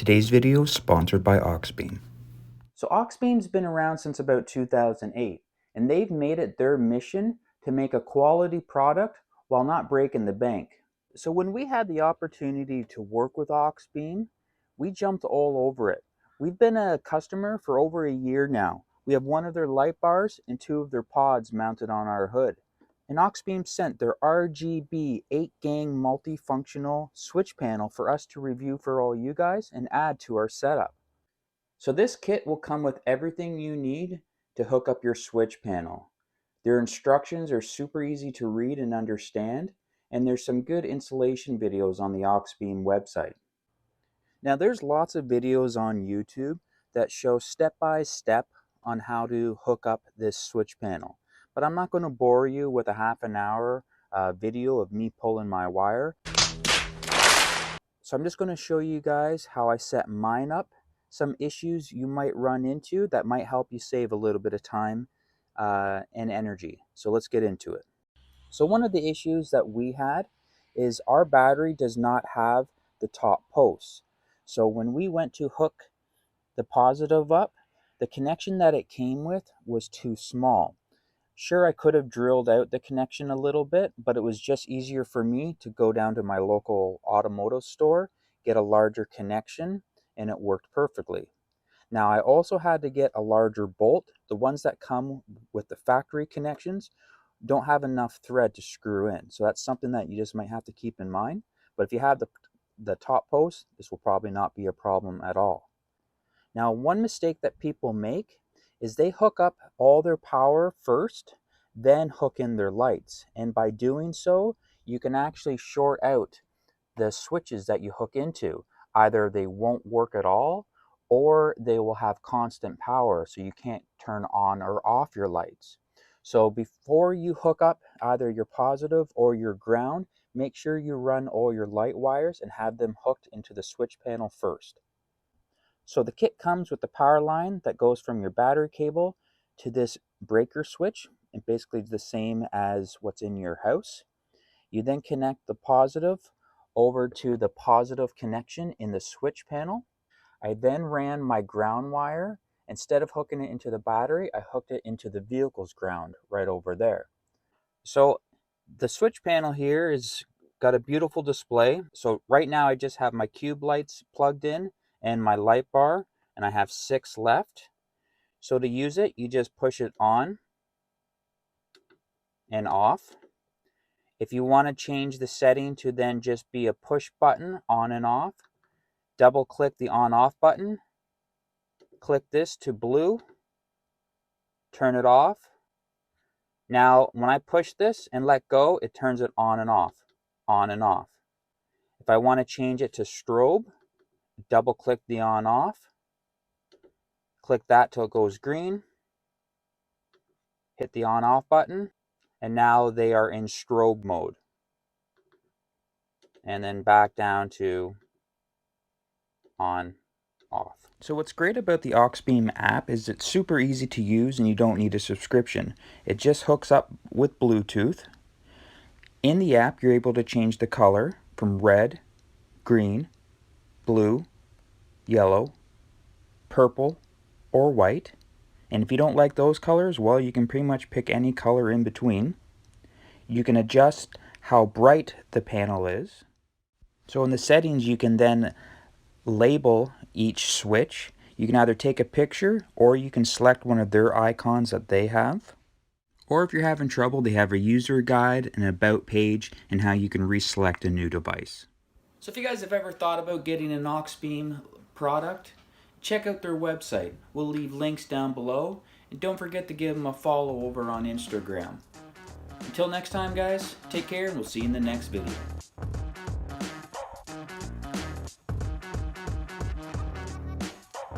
Today's video is sponsored by Auxbeam. So Auxbeam's been around since about 2008, and they've made it their mission to make a quality product while not breaking the bank. So when we had the opportunity to work with Auxbeam, we jumped all over it. We've been a customer for over a year now. We have one of their light bars and two of their pods mounted on our hood. And Auxbeam sent their RGB 8-gang multifunctional switch panel for us to review for all you guys and add to our setup. So this kit will come with everything you need to hook up your switch panel. Their instructions are super easy to read and understand, and there's some good installation videos on the Auxbeam website. Now there's lots of videos on YouTube that show step-by-step on how to hook up this switch panel. But I'm not going to bore you with a half an hour video of me pulling my wire. So I'm just going to show you guys how I set mine up, some issues you might run into that might help you save a little bit of time and energy. So let's get into it. So one of the issues that we had is our battery does not have the top posts. So when we went to hook the positive up, the connection that it came with was too small. Sure, I could have drilled out the connection a little bit, but it was just easier for me to go down to my local automotive store, get a larger connection, and it worked perfectly. Now I also had to get a larger bolt. The ones that come with the factory connections don't have enough thread to screw in. So that's something that you just might have to keep in mind. But if you have the top post, this will probably not be a problem at all. Now one mistake that people make is they hook up all their power first, then hook in their lights. And by doing so, you can actually short out the switches that you hook into. Either they won't work at all, or they will have constant power, so you can't turn on or off your lights. So before you hook up either your positive or your ground, make sure you run all your light wires and have them hooked into the switch panel first. So the kit comes with the power line that goes from your battery cable to this breaker switch, and basically the same as what's in your house. You then connect the positive over to the positive connection in the switch panel. I then ran my ground wire. Instead of hooking it into the battery, I hooked it into the vehicle's ground right over there. So the switch panel here is got a beautiful display. So right now I just have my cube lights plugged in and my light bar, and I have 6 left. So to use it, you just push it on and off. If you want to change the setting to then just be a push button on and off, double click the on off button, click this to blue, turn it off. Now when I push this and let go, it turns it on and off, on and off. If I want to change it to strobe, double click the on off, click that till it goes green, hit the on off button, and now they are in strobe mode. And then back down to on off. So what's great about the Auxbeam app is it's super easy to use and you don't need a subscription. It just hooks up with Bluetooth. In the app, you're able to change the color from red, green, blue, yellow, purple, or white. And if you don't like those colors, well, you can pretty much pick any color in between. You can adjust how bright the panel is. So in the settings, you can then label each switch. You can either take a picture or you can select one of their icons that they have. Or if you're having trouble, they have a user guide, an about page, and how you can reselect a new device. So if you guys have ever thought about getting an Auxbeam product, check out their website. We'll leave links down below. And don't forget to give them a follow over on Instagram. Until next time, guys, take care and we'll see you in the next video.